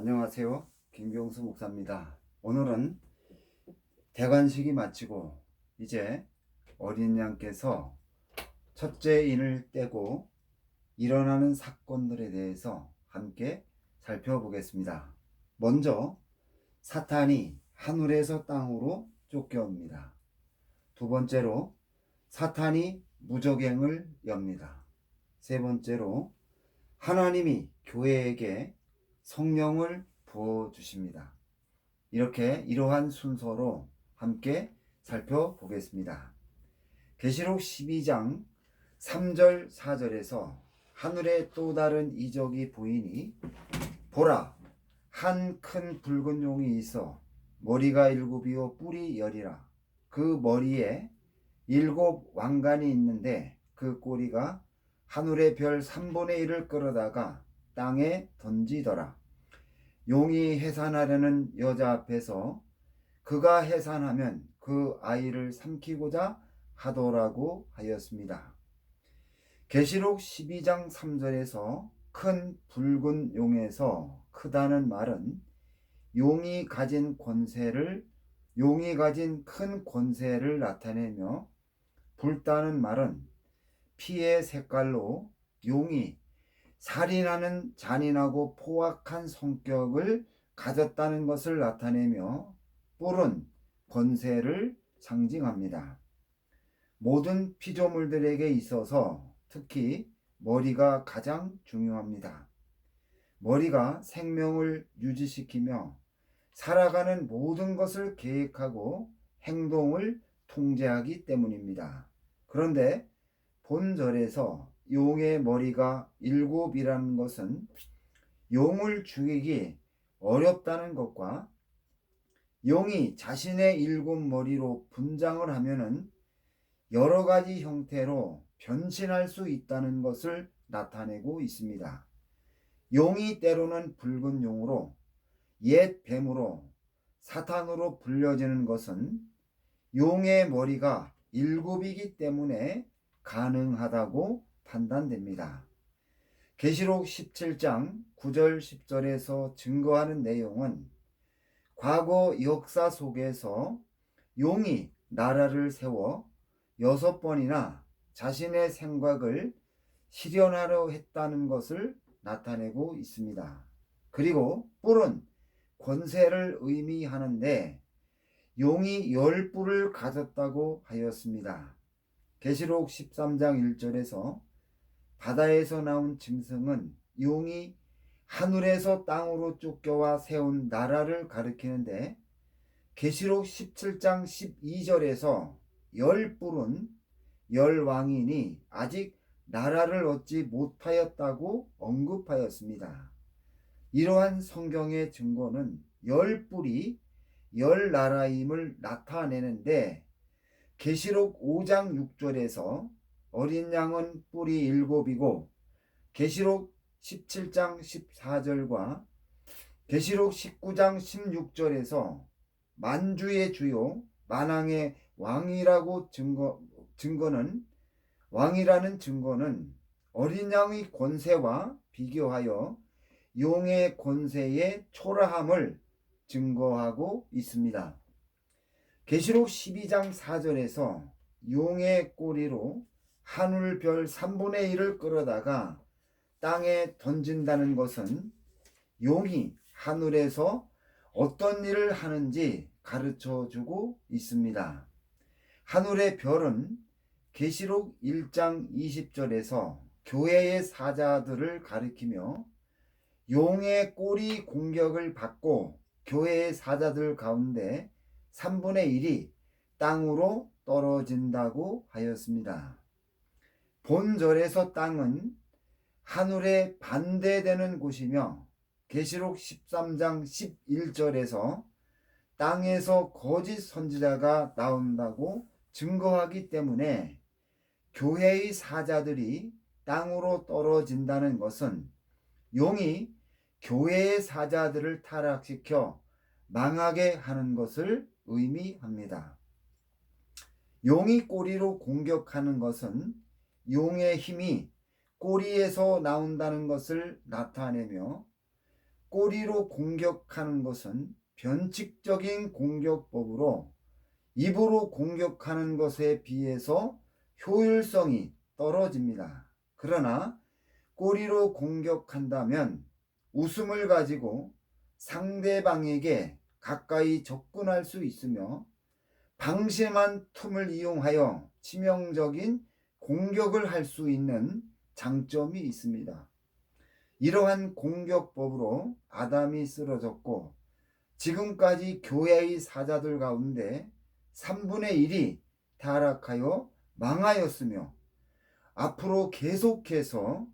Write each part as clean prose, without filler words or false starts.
안녕하세요. 김경수 목사입니다. 오늘은 대관식이 마치고 이제 어린 양께서 첫째 인을 떼고 일어나는 사건들에 대해서 함께 살펴보겠습니다. 먼저 사탄이 하늘에서 땅으로 쫓겨옵니다. 두 번째로 사탄이 무저갱을 엽니다. 세 번째로 하나님이 교회에게 성령을 부어주십니다. 이러한 순서로 함께 살펴보겠습니다. 계시록 12장 3절 4절에서 하늘에 또 다른 이적이 보이니 보라, 한 큰 붉은 용이 있어 머리가 7이요 뿔이 10이라. 그 머리에 7 왕관이 있는데 그 꼬리가 하늘의 별 3분의 1을 끌어다가 땅에 던지더라. 용이 해산하려는 여자 앞에서 그가 해산하면 그 아이를 삼키고자 하더라고 하였습니다. 계시록 12장 3절에서 큰 붉은 용에서 크다는 말은 용이 가진 큰 권세를 나타내며 붉다는 말은 피의 색깔로 용이 살인하는 잔인하고 포악한 성격을 가졌다는 것을 나타내며 뿔은 권세를 상징합니다. 모든 피조물들에게 있어서 특히 머리가 가장 중요합니다. 머리가 생명을 유지시키며 살아가는 모든 것을 계획하고 행동을 통제하기 때문입니다. 그런데 본절에서 용의 머리가 7이라는 것은 용을 죽이기 어렵다는 것과 용이 자신의 7머리로 분장을 하면은 여러 가지 형태로 변신할 수 있다는 것을 나타내고 있습니다. 용이 때로는 붉은 용으로 옛 뱀으로 사탄으로 불려지는 것은 용의 머리가 7이기 때문에 가능하다고 판단됩니다. 계시록 17장 9절 10절에서 증거하는 내용은 과거 역사 속에서 용이 나라를 세워 6번이나 자신의 생각을 실현하려 했다는 것을 나타내고 있습니다. 그리고 뿔은 권세를 의미하는데 용이 10뿔을 가졌다고 하였습니다. 계시록 13장 1절에서 바다에서 나온 짐승은 용이 하늘에서 땅으로 쫓겨와 세운 나라를 가리키는데 계시록 17장 12절에서 10뿔은 10왕이니 아직 나라를 얻지 못하였다고 언급하였습니다. 이러한 성경의 증거는 10뿔이 10나라임을 나타내는데 계시록 5장 6절에서 어린 양은 뿔이 7이고 계시록 17장 14절과 계시록 19장 16절에서 만주의 주요 만왕의 왕이라는 증거는 어린 양의 권세와 비교하여 용의 권세의 초라함을 증거하고 있습니다. 계시록 12장 4절에서 용의 꼬리로 하늘 별 3분의 1을 끌어다가 땅에 던진다는 것은 용이 하늘에서 어떤 일을 하는지 가르쳐 주고 있습니다. 하늘의 별은 계시록 1장 20절에서 교회의 사자들을 가리키며 용의 꼬리 공격을 받고 교회의 사자들 가운데 3분의 1이 땅으로 떨어진다고 하였습니다. 본절에서 땅은 하늘에 반대되는 곳이며 계시록 13장 11절에서 땅에서 거짓 선지자가 나온다고 증거하기 때문에 교회의 사자들이 땅으로 떨어진다는 것은 용이 교회의 사자들을 타락시켜 망하게 하는 것을 의미합니다. 용이 꼬리로 공격하는 것은 용의 힘이 꼬리에서 나온다는 것을 나타내며 꼬리로 공격하는 것은 변칙적인 공격법으로 입으로 공격하는 것에 비해서 효율성이 떨어집니다. 그러나 꼬리로 공격한다면 웃음을 가지고 상대방에게 가까이 접근할 수 있으며 방심한 틈을 이용하여 치명적인 공격을 할 수 있는 장점이 있습니다. 이러한 공격법으로 아담이 쓰러졌고 지금까지 교회의 사자들 가운데 3분의 1이 타락하여 망하였으며 앞으로 계속해서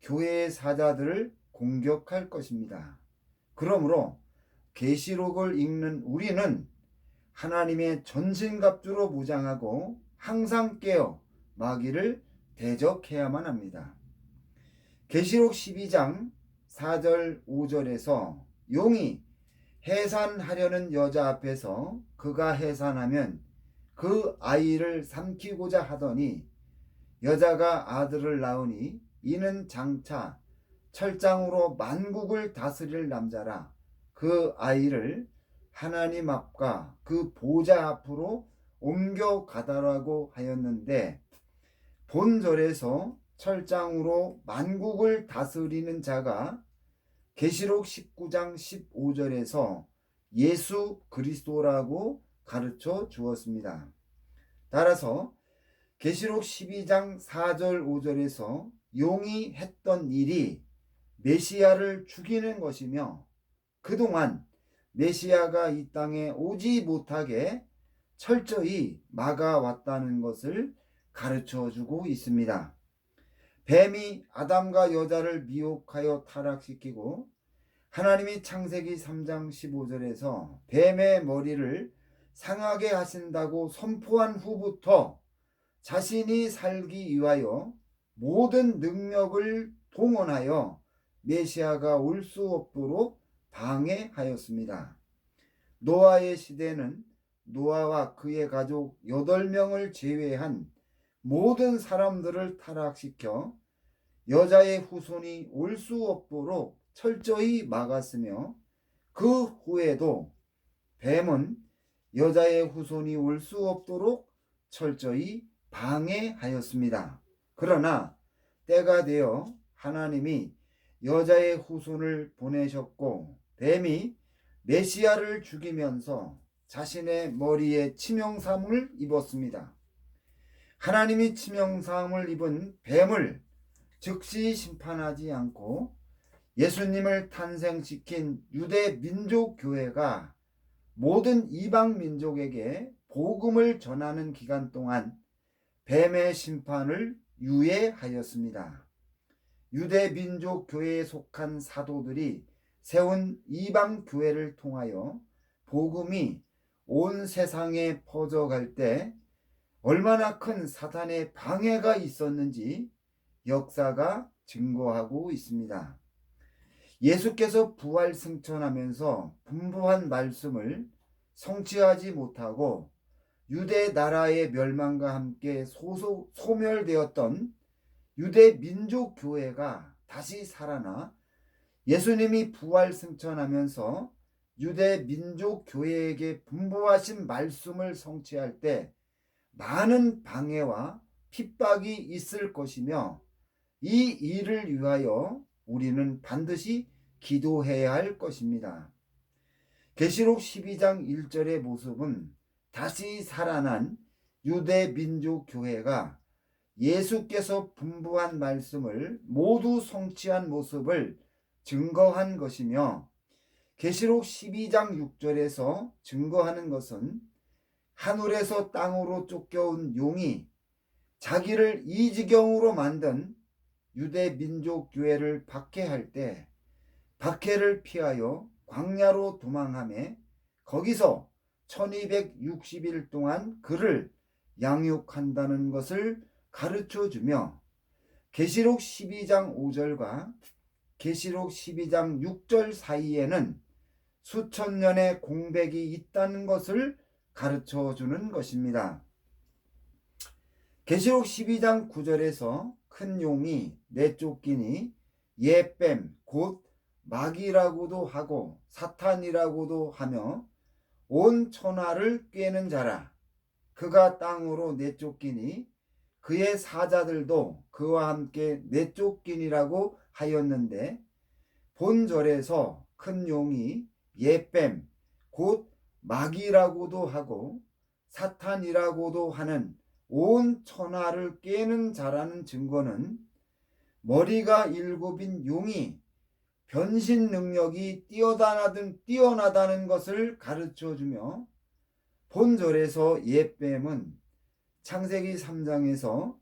교회의 사자들을 공격할 것입니다. 그러므로 계시록을 읽는 우리는 하나님의 전신갑주로 무장하고 항상 깨어 마귀를 대적해야만 합니다. 계시록 12장 4절 5절에서 용이 해산하려는 여자 앞에서 그가 해산하면 그 아이를 삼키고자 하더니 여자가 아들을 낳으니 이는 장차 철장으로 만국을 다스릴 남자라. 그 아이를 하나님 앞과 그 보좌 앞으로 옮겨가다라고 하였는데 본절에서 철장으로 만국을 다스리는 자가 계시록 19장 15절에서 예수 그리스도라고 가르쳐 주었습니다. 따라서 계시록 12장 4절 5절에서 용이 했던 일이 메시아를 죽이는 것이며 그동안 메시아가 이 땅에 오지 못하게 철저히 막아왔다는 것을 가르쳐 주고 있습니다. 뱀이 아담과 여자를 미혹하여 타락시키고 하나님이 창세기 3장 15절에서 뱀의 머리를 상하게 하신다고 선포한 후부터 자신이 살기 위하여 모든 능력을 동원하여 메시아가 올 수 없도록 방해하였습니다. 노아의 시대는 노아와 그의 가족 8명을 제외한 모든 사람들을 타락시켜 여자의 후손이 올 수 없도록 철저히 막았으며 그 후에도 뱀은 여자의 후손이 올 수 없도록 철저히 방해하였습니다. 그러나 때가 되어 하나님이 여자의 후손을 보내셨고 뱀이 메시아를 죽이면서 자신의 머리에 치명상을 입었습니다. 하나님이 치명상을 입은 뱀을 즉시 심판하지 않고 예수님을 탄생시킨 유대 민족교회가 모든 이방 민족에게 복음을 전하는 기간 동안 뱀의 심판을 유예하였습니다. 유대 민족교회에 속한 사도들이 세운 이방 교회를 통하여 복음이 온 세상에 퍼져갈 때 얼마나 큰 사탄의 방해가 있었는지 역사가 증거하고 있습니다. 예수께서 부활 승천하면서 분부한 말씀을 성취하지 못하고 유대 나라의 멸망과 함께 소멸되었던 유대 민족 교회가 다시 살아나 예수님이 부활 승천하면서 유대 민족 교회에게 분부하신 말씀을 성취할 때 많은 방해와 핍박이 있을 것이며 이 일을 위하여 우리는 반드시 기도해야 할 것입니다. 계시록 12장 1절의 모습은 다시 살아난 유대 민족 교회가 예수께서 분부한 말씀을 모두 성취한 모습을 증거한 것이며 계시록 12장 6절에서 증거하는 것은 하늘에서 땅으로 쫓겨온 용이 자기를 이 지경으로 만든 유대 민족 교회를 박해할 때 박해를 피하여 광야로 도망하며 거기서 1260일 동안 그를 양육한다는 것을 가르쳐 주며 계시록 12장 5절과 계시록 12장 6절 사이에는 수천 년의 공백이 있다는 것을 가르쳐 주는 것입니다. 계시록 12장 9절에서 큰 용이 내쫓기니 옛뱀 곧 마귀라고도 하고 사탄이라고도 하며 온 천하를 꿰는 자라. 그가 땅으로 내쫓기니 그의 사자들도 그와 함께 내쫓기니라고 하였는데, 본절에서 큰 용이 예뱀 곧 마귀라고도 하고 사탄이라고도 하는 온 천하를 꿰는 자라는 증거는 머리가 7인 용이 변신 능력이 뛰어나다는 것을 가르쳐주며, 본절에서 예뱀은 창세기 3장에서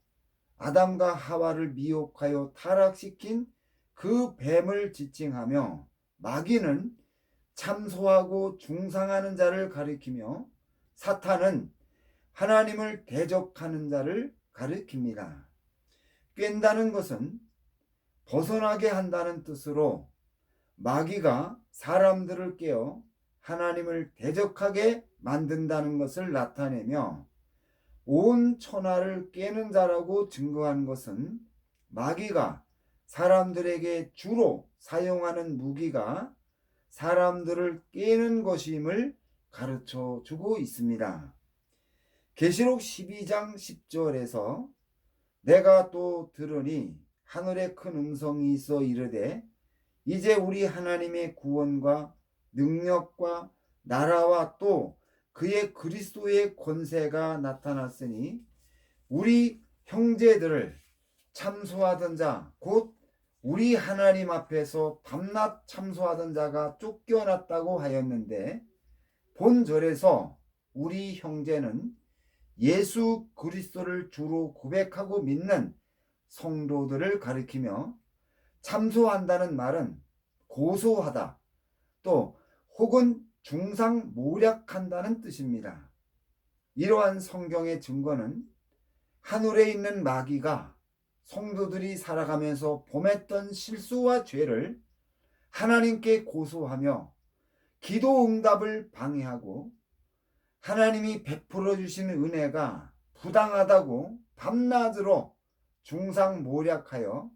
아담과 하와를 미혹하여 타락시킨 그 뱀을 지칭하며, 마귀는 참소하고 중상하는 자를 가리키며 사탄은 하나님을 대적하는 자를 가리킵니다. 깬다는 것은 벗어나게 한다는 뜻으로 마귀가 사람들을 깨어 하나님을 대적하게 만든다는 것을 나타내며, 온 천하를 깨는 자라고 증거한 것은 마귀가 사람들에게 주로 사용하는 무기가 사람들을 깨는 것임을 가르쳐 주고 있습니다. 계시록 12장 10절에서 내가 또 들으니 하늘에 큰 음성이 있어 이르되, 이제 우리 하나님의 구원과 능력과 나라와 또 그의 그리스도의 권세가 나타났으니 우리 형제들을 참소하던 자 곧 우리 하나님 앞에서 밤낮 참소하던 자가 쫓겨났다고 하였는데, 본절에서 우리 형제는 예수 그리스도를 주로 고백하고 믿는 성도들을 가리키며, 참소한다는 말은 고소하다 또 혹은 중상모략한다는 뜻입니다. 이러한 성경의 증거는 하늘에 있는 마귀가 성도들이 살아가면서 범했던 실수와 죄를 하나님께 고소하며 기도 응답을 방해하고, 하나님이 베풀어 주시는 은혜가 부당하다고 밤낮으로 중상모략하여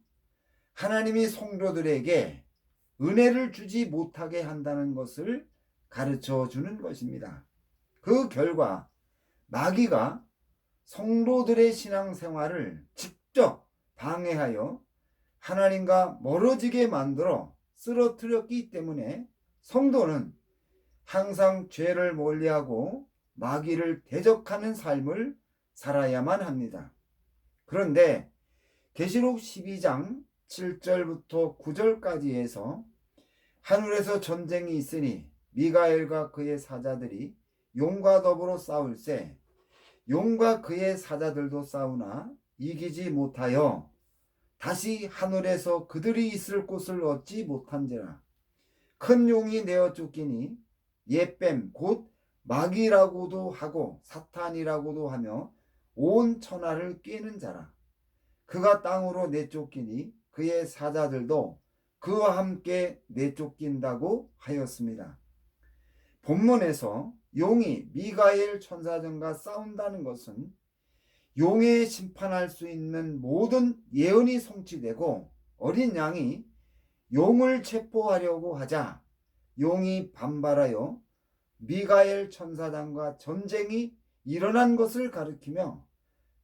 하나님이 성도들에게 은혜를 주지 못하게 한다는 것을 가르쳐 주는 것입니다. 그 결과 마귀가 성도들의 신앙생활을 직접 방해하여 하나님과 멀어지게 만들어 쓰러뜨렸기 때문에 성도는 항상 죄를 멀리하고 마귀를 대적하는 삶을 살아야만 합니다. 그런데 계시록 12장 7절부터 9절까지에서 하늘에서 전쟁이 있으니 미가엘과 그의 사자들이 용과 더불어 싸울세, 용과 그의 사자들도 싸우나 이기지 못하여 다시 하늘에서 그들이 있을 곳을 얻지 못한지라. 큰 용이 내어 쫓기니 예뱀 곧 마귀라고도 하고 사탄이라고도 하며 온 천하를 꿰는 자라. 그가 땅으로 내쫓기니 그의 사자들도 그와 함께 내쫓긴다고 하였습니다. 본문에서 용이 미가엘 천사장과 싸운다는 것은 용에 심판할 수 있는 모든 예언이 성취되고, 어린 양이 용을 체포하려고 하자 용이 반발하여 미가엘 천사장과 전쟁이 일어난 것을 가리키며,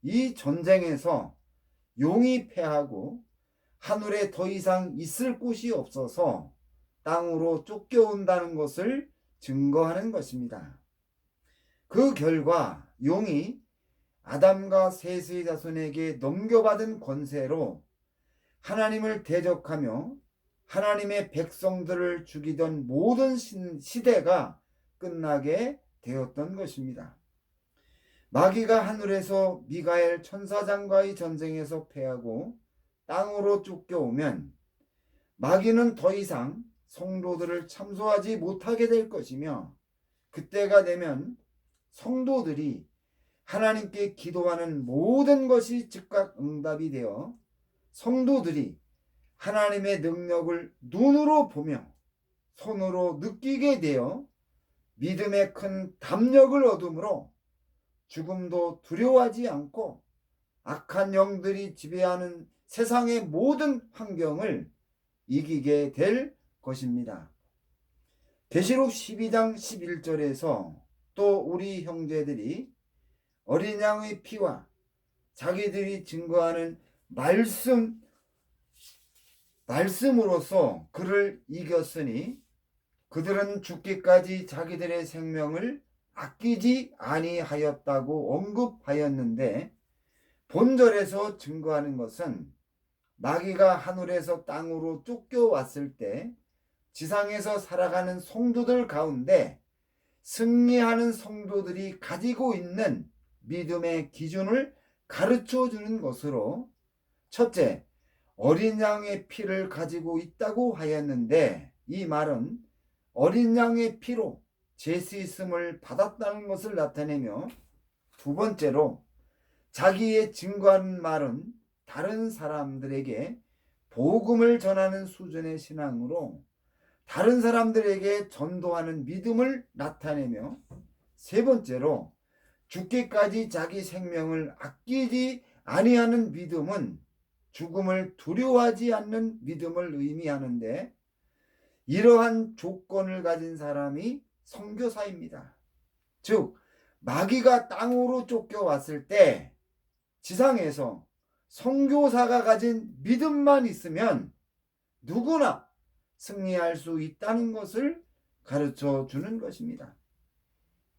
이 전쟁에서 용이 패하고 하늘에 더 이상 있을 곳이 없어서 땅으로 쫓겨온다는 것을 증거하는 것입니다. 그 결과 용이 아담과 셋의 자손에게 넘겨받은 권세로 하나님을 대적하며 하나님의 백성들을 죽이던 모든 시대가 끝나게 되었던 것입니다. 마귀가 하늘에서 미가엘 천사장과의 전쟁에서 패하고 땅으로 쫓겨오면 마귀는 더 이상 성도들을 참소하지 못하게 될 것이며, 그때가 되면 성도들이 하나님께 기도하는 모든 것이 즉각 응답이 되어 성도들이 하나님의 능력을 눈으로 보며 손으로 느끼게 되어 믿음의 큰 담력을 얻으므로 죽음도 두려워하지 않고 악한 영들이 지배하는 세상의 모든 환경을 이기게 될 것입니다. 계시록 12장 11절에서 또 우리 형제들이 어린 양의 피와 자기들이 증거하는 말씀으로서 그를 이겼으니 그들은 죽기까지 자기들의 생명을 아끼지 아니하였다고 언급하였는데, 본절에서 증거하는 것은 마귀가 하늘에서 땅으로 쫓겨왔을 때 지상에서 살아가는 성도들 가운데 승리하는 성도들이 가지고 있는 믿음의 기준을 가르쳐 주는 것으로, 첫째, 어린 양의 피를 가지고 있다고 하였는데, 이 말은 어린 양의 피로 죄 씻음을 받았다는 것을 나타내며, 두 번째로 자기의 증거하는 말은 다른 사람들에게 복음을 전하는 수준의 신앙으로 다른 사람들에게 전도하는 믿음을 나타내며, 세 번째로 죽기까지 자기 생명을 아끼지 아니하는 믿음은 죽음을 두려워하지 않는 믿음을 의미하는데, 이러한 조건을 가진 사람이 선교사입니다. 즉 마귀가 땅으로 쫓겨왔을 때 지상에서 선교사가 가진 믿음만 있으면 누구나 승리할 수 있다는 것을 가르쳐 주는 것입니다.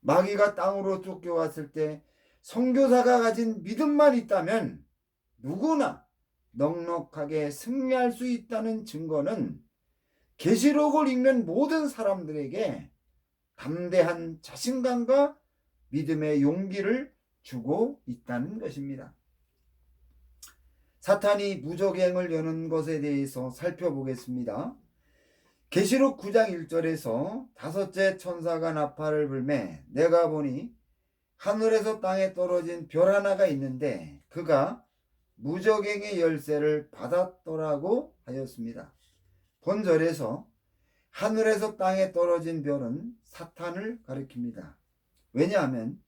마귀가 땅으로 쫓겨왔을 때 선교사가 가진 믿음만 있다면 누구나 넉넉하게 승리할 수 있다는 증거는 계시록을 읽는 모든 사람들에게 담대한 자신감과 믿음의 용기를 주고 있다는 것입니다. 사탄이 무적행을 여는 것에 대해서 살펴보겠습니다. 계시록 9장 1절에서 다섯째 천사가 나팔을 불매 내가 보니 하늘에서 땅에 떨어진 별 하나가 있는데 그가 무적행의 열쇠를 받았더라고 하였습니다. 본절에서 하늘에서 땅에 떨어진 별은 사탄을 가리킵니다. 왜냐하면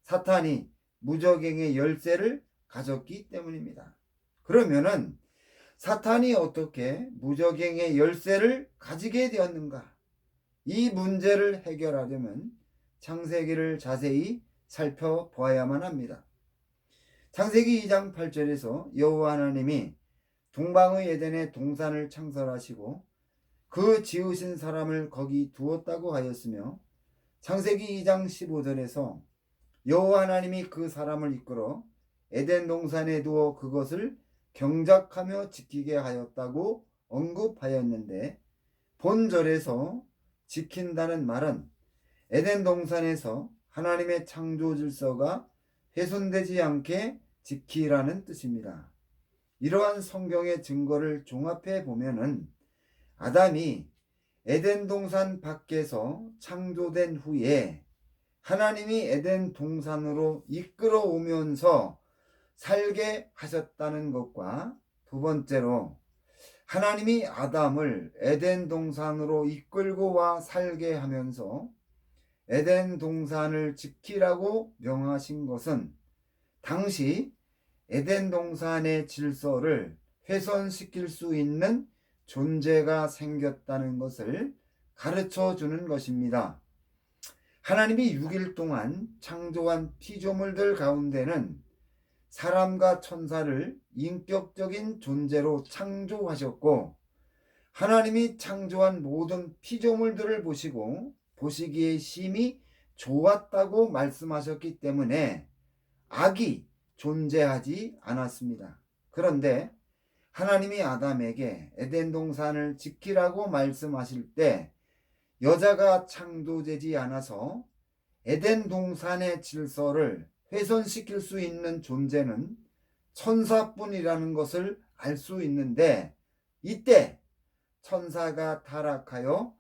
사탄이 무적행의 열쇠를 가졌기 때문입니다. 그러면은 사탄이 어떻게 무적행의 열쇠를 가지게 되었는가? 이 문제를 해결하려면 창세기를 자세히 살펴보아야만 합니다. 창세기 2장 8절에서 여호와 하나님이 동방의 에덴에 동산을 창설하시고 그 지으신 사람을 거기 두었다고 하였으며, 창세기 2장 15절에서 여호와 하나님이 그 사람을 이끌어 에덴 동산에 두어 그것을 경작하며 지키게 하였다고 언급하였는데, 본절에서 지킨다는 말은 에덴 동산에서 하나님의 창조 질서가 훼손되지 않게 지키라는 뜻입니다. 이러한 성경의 증거를 종합해 보면은 아담이 에덴 동산 밖에서 창조된 후에 하나님이 에덴 동산으로 이끌어 오면서 살게 하셨다는 것과, 두 번째로 하나님이 아담을 에덴 동산으로 이끌고 와 살게 하면서 에덴 동산을 지키라고 명하신 것은 당시 에덴 동산의 질서를 훼손시킬 수 있는 존재가 생겼다는 것을 가르쳐 주는 것입니다. 하나님이 6일 동안 창조한 피조물들 가운데는 사람과 천사를 인격적인 존재로 창조하셨고, 하나님이 창조한 모든 피조물들을 보시기에 심히 좋았다고 말씀하셨기 때문에 악이 존재하지 않았습니다. 그런데 하나님이 아담에게 에덴 동산을 지키라고 말씀하실 때 여자가 창조되지 않아서 에덴 동산의 질서를 훼손시킬 수 있는 존재는 천사뿐이라는 것을 알 수 있는데, 이때 천사가 타락하여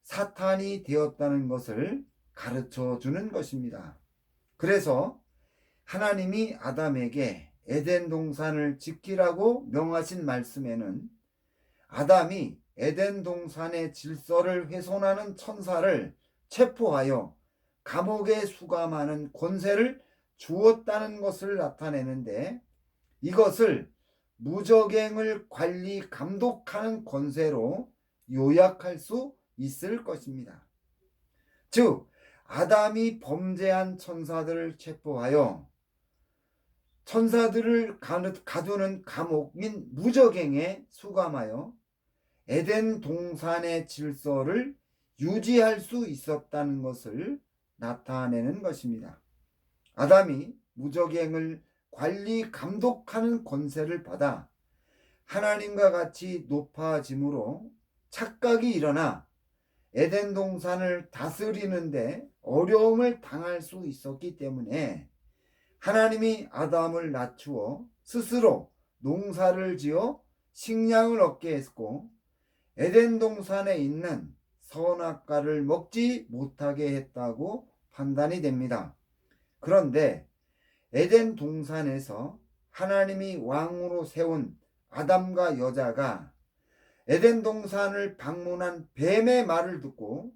사탄이 되었다는 것을 가르쳐 주는 것입니다. 그래서 하나님이 아담에게 에덴 동산을 지키라고 명하신 말씀에는 아담이 에덴 동산의 질서를 훼손하는 천사를 체포하여 감옥에 수감하는 권세를 주었다는 것을 나타내는데, 이것을 무적행을 관리 감독하는 권세로 요약할 수 있을 것입니다. 즉 아담이 범죄한 천사들을 체포하여 천사들을 가두는 감옥인 무저갱에 수감하여 에덴 동산의 질서를 유지할 수 있었다는 것을 나타내는 것입니다. 아담이 무저갱을 관리 감독하는 권세를 받아 하나님과 같이 높아짐으로 착각이 일어나 에덴 동산을 다스리는데 어려움을 당할 수 있었기 때문에 하나님이 아담을 낮추어 스스로 농사를 지어 식량을 얻게 했고 에덴 동산에 있는 선악과를 먹지 못하게 했다고 판단이 됩니다. 그런데 에덴 동산에서 하나님이 왕으로 세운 아담과 여자가 에덴 동산을 방문한 뱀의 말을 듣고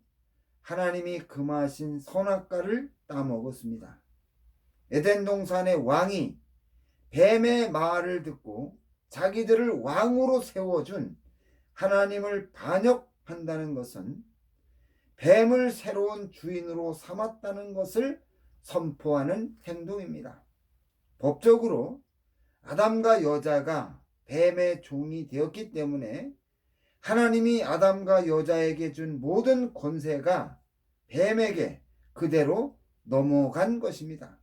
하나님이 금하신 선악과를 따먹었습니다. 에덴 동산의 왕이 뱀의 말을 듣고 자기들을 왕으로 세워준 하나님을 반역한다는 것은 뱀을 새로운 주인으로 삼았다는 것을 선포하는 행동입니다. 법적으로 아담과 여자가 뱀의 종이 되었기 때문에 하나님이 아담과 여자에게 준 모든 권세가 뱀에게 그대로 넘어간 것입니다.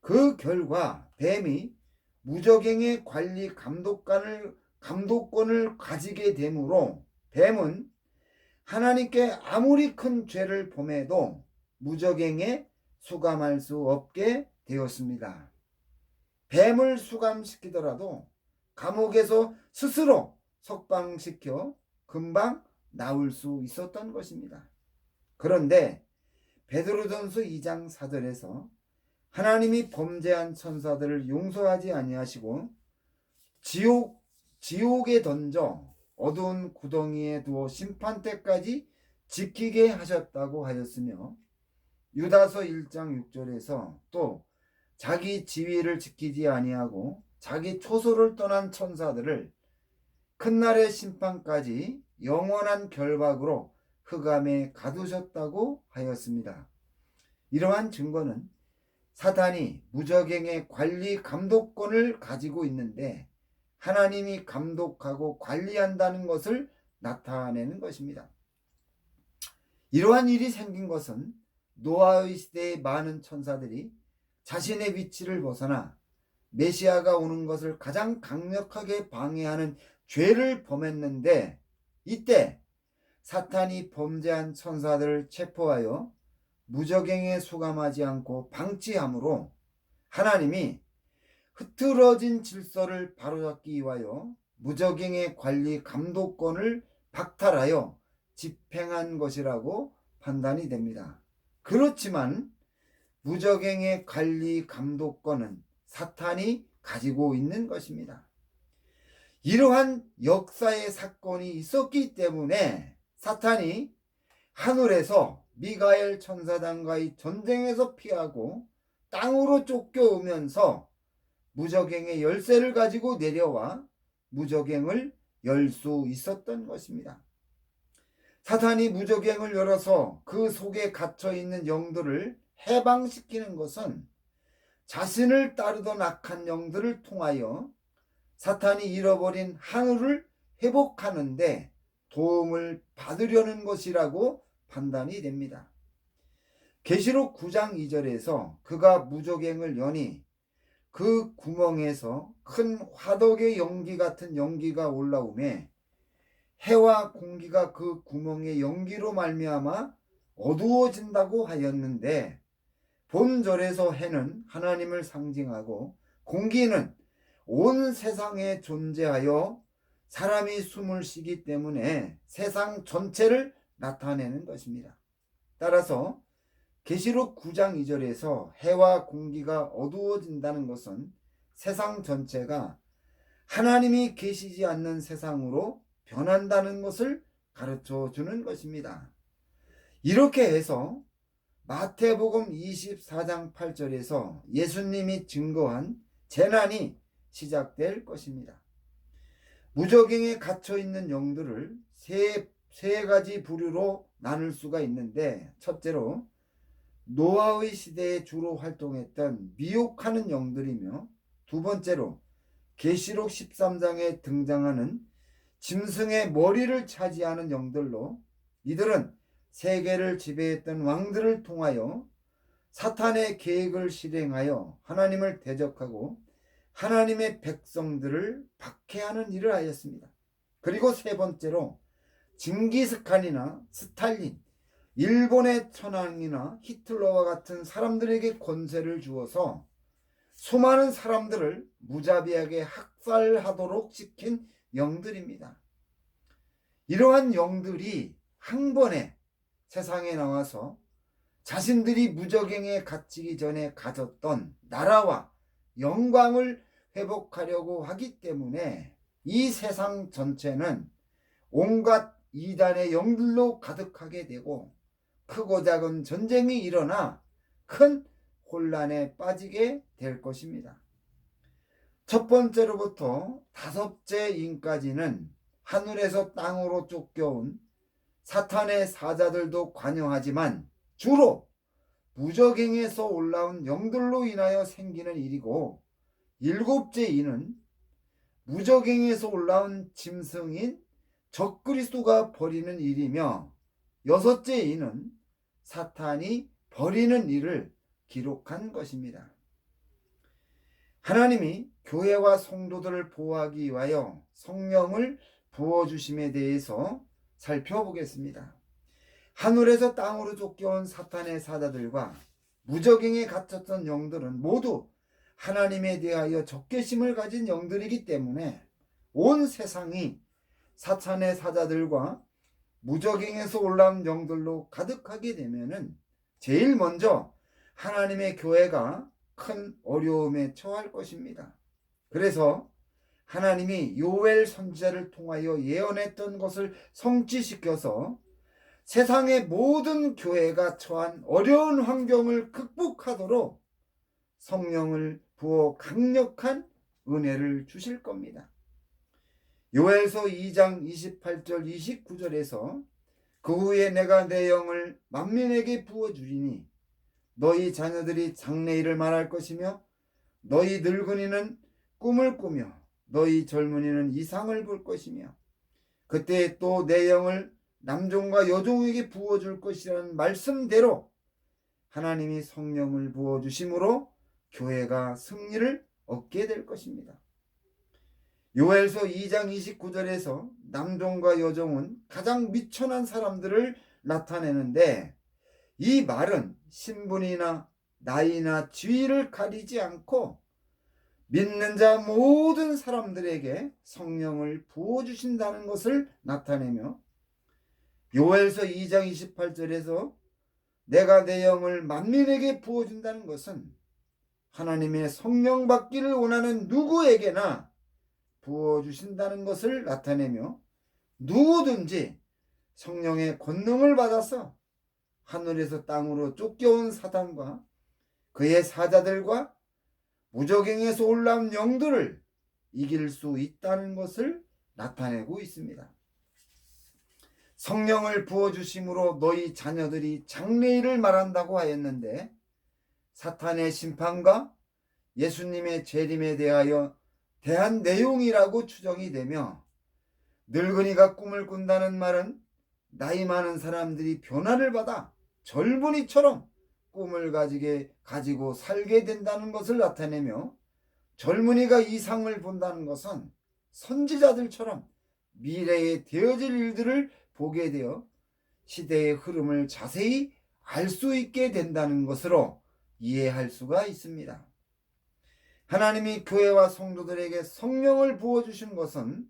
그 결과 뱀이 무저갱의 관리 감독권을 가지게 되므로 뱀은 하나님께 아무리 큰 죄를 범해도 무저갱에 수감할 수 없게 되었습니다. 뱀을 수감시키더라도 감옥에서 스스로 석방시켜 금방 나올 수 있었던 것입니다. 그런데 베드로전서 2장 4절에서 하나님이 범죄한 천사들을 용서하지 아니하시고 지옥에 던져 어두운 구덩이에 두어 심판 때까지 지키게 하셨다고 하였으며 유다서 1장 6절에서 또 자기 지위를 지키지 아니하고 자기 초소를 떠난 천사들을 큰날의 심판까지 영원한 결박으로 흑암에 가두셨다고 하였습니다. 이러한 증거는 사탄이 무저갱의 관리 감독권을 가지고 있는데 하나님이 감독하고 관리한다는 것을 나타내는 것입니다. 이러한 일이 생긴 것은 노아의 시대의 많은 천사들이 자신의 위치를 벗어나 메시아가 오는 것을 가장 강력하게 방해하는 죄를 범했는데 이때 사탄이 범죄한 천사들을 체포하여 무저갱에 수감하지 않고 방치함으로 하나님이 흐트러진 질서를 바로잡기 위하여 무저갱의 관리 감독권을 박탈하여 집행한 것이라고 판단이 됩니다. 그렇지만 무저갱의 관리 감독권은 사탄이 가지고 있는 것입니다. 이러한 역사의 사건이 있었기 때문에 사탄이 하늘에서 미가엘 천사장과의 전쟁에서 피하고 땅으로 쫓겨오면서 무저갱의 열쇠를 가지고 내려와 무저갱을 열 수 있었던 것입니다. 사탄이 무저갱을 열어서 그 속에 갇혀있는 영들을 해방시키는 것은 자신을 따르던 악한 영들을 통하여 사탄이 잃어버린 하늘을 회복하는데 도움을 받으려는 것이라고 판단이 됩니다. 계시록 9장 2절에서 그가 무저갱을 여니 그 구멍에서 큰 화덕의 연기 같은 연기가 올라오매 해와 공기가 그 구멍의 연기로 말미암아 어두워진다고 하였는데 본절에서 해는 하나님을 상징하고 공기는 온 세상에 존재하여 사람이 숨을 쉬기 때문에 세상 전체를 나타내는 것입니다. 따라서 계시록 9장 2절에서 해와 공기가 어두워진다는 것은 세상 전체가 하나님이 계시지 않는 세상으로 변한다는 것을 가르쳐 주는 것입니다. 이렇게 해서 마태복음 24장 8절에서 예수님이 증거한 재난이 시작될 것입니다. 무저갱에 갇혀있는 영들을 세 가지 부류로 나눌 수가 있는데, 첫째로 노아의 시대에 주로 활동했던 미혹하는 영들이며, 두 번째로 계시록 13장에 등장하는 짐승의 머리를 차지하는 영들로, 이들은 세계를 지배했던 왕들을 통하여 사탄의 계획을 실행하여 하나님을 대적하고 하나님의 백성들을 박해하는 일을 하였습니다. 그리고 세 번째로 징기스칸이나 스탈린, 일본의 천황이나 히틀러와 같은 사람들에게 권세를 주어서 수많은 사람들을 무자비하게 학살하도록 시킨 영들입니다. 이러한 영들이 한 번에 세상에 나와서 자신들이 무저갱에 갇히기 전에 가졌던 나라와 영광을 회복하려고 하기 때문에 이 세상 전체는 온갖 이단의 영들로 가득하게 되고 크고 작은 전쟁이 일어나 큰 혼란에 빠지게 될 것입니다. 첫 번째로부터 다섯째 인까지는 하늘에서 땅으로 쫓겨온 사탄의 사자들도 관여하지만 주로 무저갱에서 올라온 영들로 인하여 생기는 일이고, 일곱째 인은 무저갱에서 올라온 짐승인 적그리스도가 벌이는 일이며, 여섯째 인은 사탄이 벌이는 일을 기록한 것입니다. 하나님이 교회와 성도들을 보호하기 위하여 성령을 부어주심에 대해서 살펴보겠습니다. 하늘에서 땅으로 쫓겨온 사탄의 사자들과 무저갱에 갇혔던 영들은 모두 하나님에 대하여 적개심을 가진 영들이기 때문에 온 세상이 사탄의 사자들과 무저갱에서 올라온 영들로 가득하게 되면은 제일 먼저 하나님의 교회가 큰 어려움에 처할 것입니다. 그래서 하나님이 요엘 선지자를 통하여 예언했던 것을 성취시켜서 세상의 모든 교회가 처한 어려운 환경을 극복하도록 성령을 부어 강력한 은혜를 주실 겁니다. 요엘서 2장 28절 29절에서 그 후에 내가 내 영을 만민에게 부어주리니 너희 자녀들이 장래일을 말할 것이며 너희 늙은이는 꿈을 꾸며 너희 젊은이는 이상을 볼 것이며 그때 또 내 영을 남종과 여종에게 부어줄 것이라는 말씀대로 하나님이 성령을 부어주심으로 교회가 승리를 얻게 될 것입니다. 요엘서 2장 29절에서 남종과 여종은 가장 미천한 사람들을 나타내는데, 이 말은 신분이나 나이나 지위를 가리지 않고 믿는 자 모든 사람들에게 성령을 부어주신다는 것을 나타내며, 요엘서 2장 28절에서 내가 내 영을 만민에게 부어준다는 것은 하나님의 성령 받기를 원하는 누구에게나 부어주신다는 것을 나타내며, 누구든지 성령의 권능을 받아서 하늘에서 땅으로 쫓겨온 사단과 그의 사자들과 무저갱에서 올라온 영들을 이길 수 있다는 것을 나타내고 있습니다. 성령을 부어주심으로 너희 자녀들이 장래일을 말한다고 하였는데, 사탄의 심판과 예수님의 재림에 대한 내용이라고 추정이 되며, 늙은이가 꿈을 꾼다는 말은 나이 많은 사람들이 변화를 받아 젊은이처럼 꿈을 가지고 살게 된다는 것을 나타내며, 젊은이가 이상을 본다는 것은 선지자들처럼 미래에 되어질 일들을 보게 되어 시대의 흐름을 자세히 알 수 있게 된다는 것으로 이해할 수가 있습니다. 하나님이 교회와 성도들에게 성령을 부어주신 것은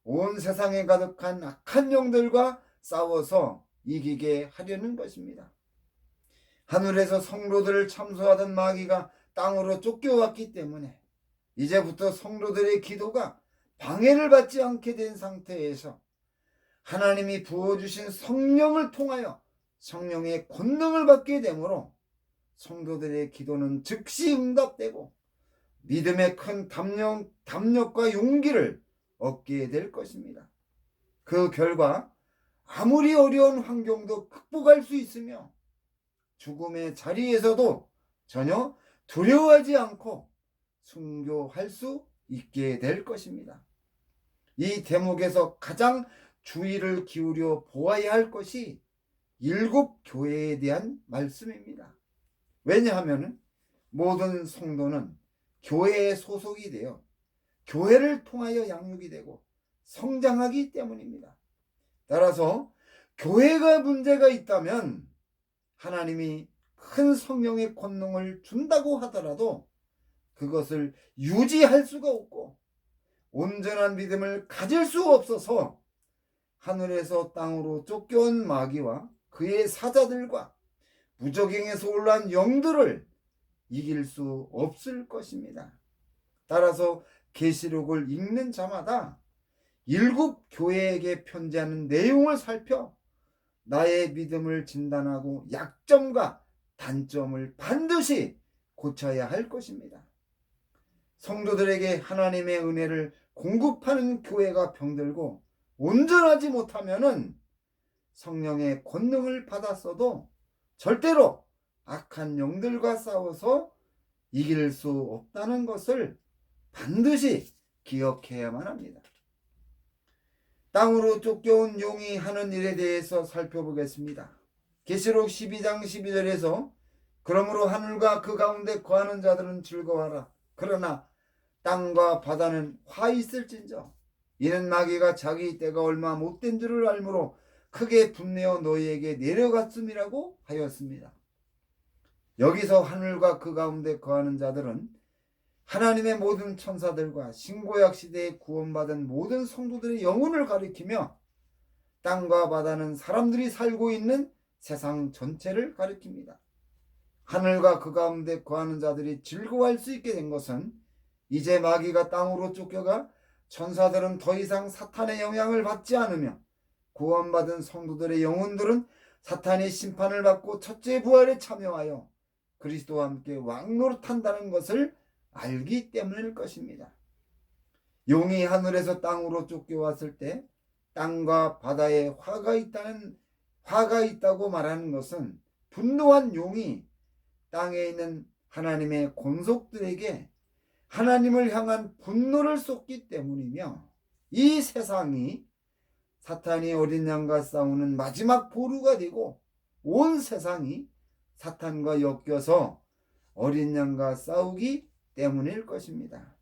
온 세상에 가득한 악한 영들과 싸워서 이기게 하려는 것입니다. 하늘에서 성도들을 참소하던 마귀가 땅으로 쫓겨왔기 때문에 이제부터 성도들의 기도가 방해를 받지 않게 된 상태에서 하나님이 부어주신 성령을 통하여 성령의 권능을 받게 되므로 성도들의 기도는 즉시 응답되고 믿음의 큰 담력과 용기를 얻게 될 것입니다. 그 결과 아무리 어려운 환경도 극복할 수 있으며 죽음의 자리에서도 전혀 두려워하지 않고 순교할 수 있게 될 것입니다. 이 대목에서 가장 주의를 기울여 보아야 할 것이 일곱 교회에 대한 말씀입니다. 왜냐하면 모든 성도는 교회에 소속이 되어 교회를 통하여 양육이 되고 성장하기 때문입니다. 따라서 교회가 문제가 있다면 하나님이 큰 성령의 권능을 준다고 하더라도 그것을 유지할 수가 없고 온전한 믿음을 가질 수 없어서 하늘에서 땅으로 쫓겨온 마귀와 그의 사자들과 무저갱에서 올라온 영들을 이길 수 없을 것입니다. 따라서 계시록을 읽는 자마다 일곱 교회에게 편지하는 내용을 살펴 나의 믿음을 진단하고 약점과 단점을 반드시 고쳐야 할 것입니다. 성도들에게 하나님의 은혜를 공급하는 교회가 병들고 온전하지 못하면은 성령의 권능을 받았어도 절대로 악한 영들과 싸워서 이길 수 없다는 것을 반드시 기억해야만 합니다. 땅으로 쫓겨온 용이 하는 일에 대해서 살펴보겠습니다. 계시록 12장 12절에서 그러므로 하늘과 그 가운데 거하는 자들은 즐거워하라. 그러나 땅과 바다는 화 있을진저 이는 마귀가 자기 때가 얼마 못된 줄을 알므로 크게 분내어 너희에게 내려갔음이라고 하였습니다. 여기서 하늘과 그 가운데 거하는 자들은 하나님의 모든 천사들과 신구약 시대에 구원받은 모든 성도들의 영혼을 가리키며 땅과 바다는 사람들이 살고 있는 세상 전체를 가리킵니다. 하늘과 그 가운데 거하는 자들이 즐거워할 수 있게 된 것은 이제 마귀가 땅으로 쫓겨가 천사들은 더 이상 사탄의 영향을 받지 않으며 구원받은 성도들의 영혼들은 사탄의 심판을 받고 첫째 부활에 참여하여 그리스도와 함께 왕노릇한다는 것을 알기 때문일 것입니다. 용이 하늘에서 땅으로 쫓겨왔을 때 땅과 바다에 화가 있다고 말하는 것은 분노한 용이 땅에 있는 하나님의 권속들에게 하나님을 향한 분노를 쏟기 때문이며 이 세상이 사탄이 어린 양과 싸우는 마지막 보루가 되고 온 세상이 사탄과 엮여서 어린 양과 싸우기 때문일 것입니다.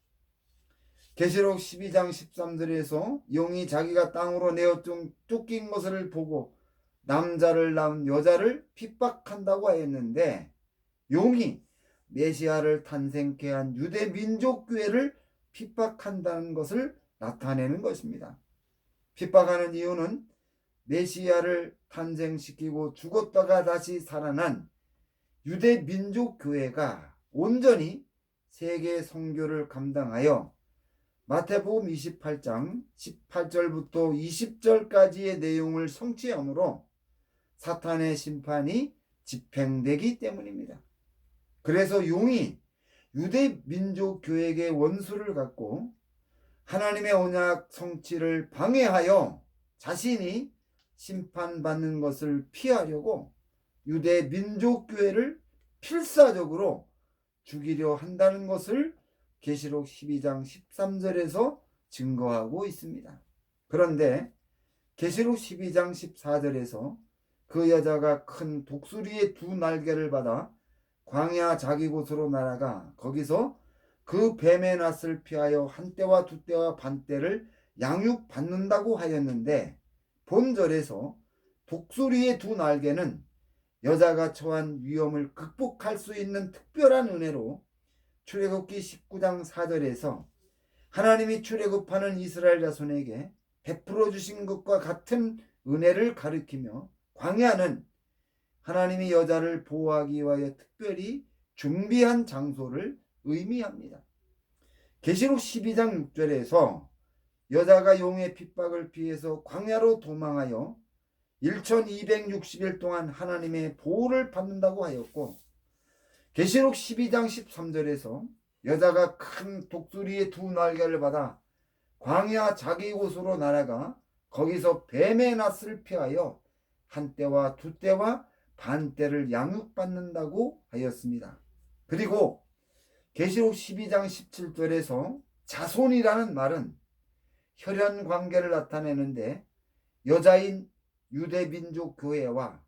계시록 12장 13절에서 용이 자기가 땅으로 내어 쫓긴 것을 보고 남자를 낳은 여자를 핍박한다고 하였는데 용이 메시아를 탄생케 한 유대 민족교회를 핍박한다는 것을 나타내는 것입니다. 핍박하는 이유는 메시아를 탄생시키고 죽었다가 다시 살아난 유대 민족교회가 온전히 세계 선교를 감당하여 마태복음 28장 18절부터 20절까지의 내용을 성취함으로 사탄의 심판이 집행되기 때문입니다. 그래서 용이 유대 민족교회에게 원수를 갖고 하나님의 언약 성취를 방해하여 자신이 심판받는 것을 피하려고 유대 민족교회를 필사적으로 죽이려 한다는 것을 계시록 12장 13절에서 증거하고 있습니다. 그런데 계시록 12장 14절에서 그 여자가 큰 독수리의 두 날개를 받아 광야 자기 곳으로 날아가 거기서 그 뱀의 낯을 피하여 한때와 두때와 반때를 양육받는다고 하였는데 본절에서 독수리의 두 날개는 여자가 처한 위험을 극복할 수 있는 특별한 은혜로 출애굽기 19장 4절에서 하나님이 출애굽하는 이스라엘 자손에게 베풀어 주신 것과 같은 은혜를 가리키며 광야는 하나님이 여자를 보호하기 위하여 특별히 준비한 장소를 의미합니다. 계시록 12장 6절에서 여자가 용의 핍박을 피해서 광야로 도망하여 1260일 동안 하나님의 보호를 받는다고 하였고 계시록 12장 13절에서 여자가 큰 독수리의 두 날개를 받아 광야 자기 곳으로 날아가 거기서 뱀의 낯을 피하여 한 때와 두 때와 반 때를 양육받는다고 하였습니다. 그리고 계시록 12장 17절에서 자손이라는 말은 혈연 관계를 나타내는데 여자인 유대민족 교회와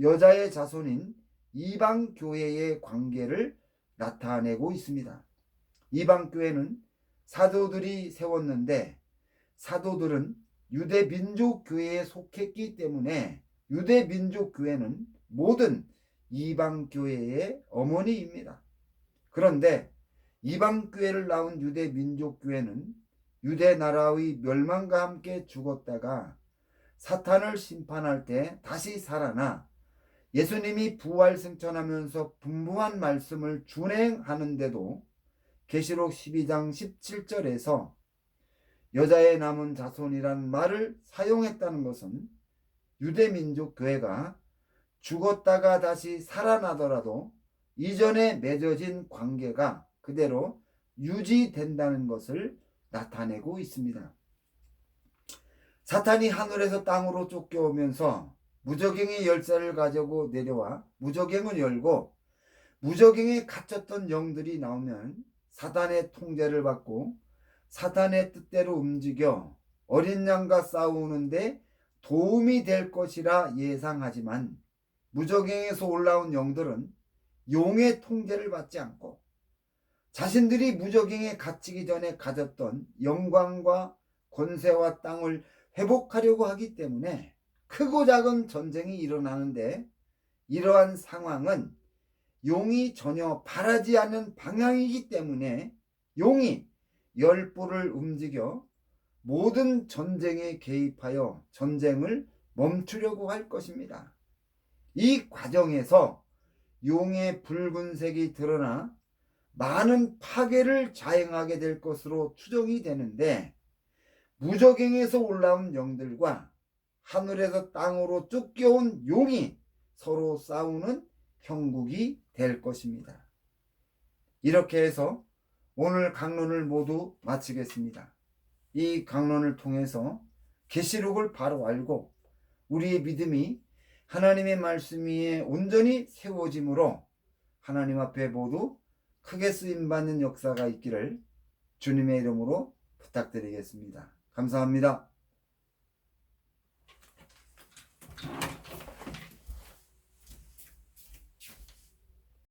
여자의 자손인 이방 교회의 관계를 나타내고 있습니다. 이방 교회는 사도들이 세웠는데 사도들은 유대민족 교회에 속했기 때문에 유대민족 교회는 모든 이방 교회의 어머니입니다. 그런데 이방 교회를 낳은 유대민족 교회는 유대 나라의 멸망과 함께 죽었다가 사탄을 심판할 때 다시 살아나 예수님이 부활승천하면서 분부한 말씀을 준행하는데도 계시록 12장 17절에서 여자의 남은 자손이라는 말을 사용했다는 것은 유대민족 교회가 죽었다가 다시 살아나더라도 이전에 맺어진 관계가 그대로 유지된다는 것을 나타내고 있습니다. 사탄이 하늘에서 땅으로 쫓겨오면서 무저갱의 열쇠를 가지고 내려와 무저갱을 열고 무저갱에 갇혔던 영들이 나오면 사탄의 통제를 받고 사탄의 뜻대로 움직여 어린 양과 싸우는데 도움이 될 것이라 예상하지만 무저갱에서 올라온 영들은 용의 통제를 받지 않고 자신들이 무저갱에 갇히기 전에 가졌던 영광과 권세와 땅을 회복하려고 하기 때문에 크고 작은 전쟁이 일어나는데 이러한 상황은 용이 전혀 바라지 않는 방향이기 때문에 용이 열불을 움직여 모든 전쟁에 개입하여 전쟁을 멈추려고 할 것입니다. 이 과정에서 용의 붉은색이 드러나 많은 파괴를 자행하게 될 것으로 추정이 되는데 무저갱에서 올라온 영들과 하늘에서 땅으로 쫓겨온 용이 서로 싸우는 형국이 될 것입니다. 이렇게 해서 오늘 강론을 모두 마치겠습니다. 이 강론을 통해서 계시록을 바로 알고 우리의 믿음이 하나님의 말씀 위에 온전히 세워짐으로 하나님 앞에 모두 크게 쓰임받는 역사가 있기를 주님의 이름으로 부탁드리겠습니다. 감사합니다.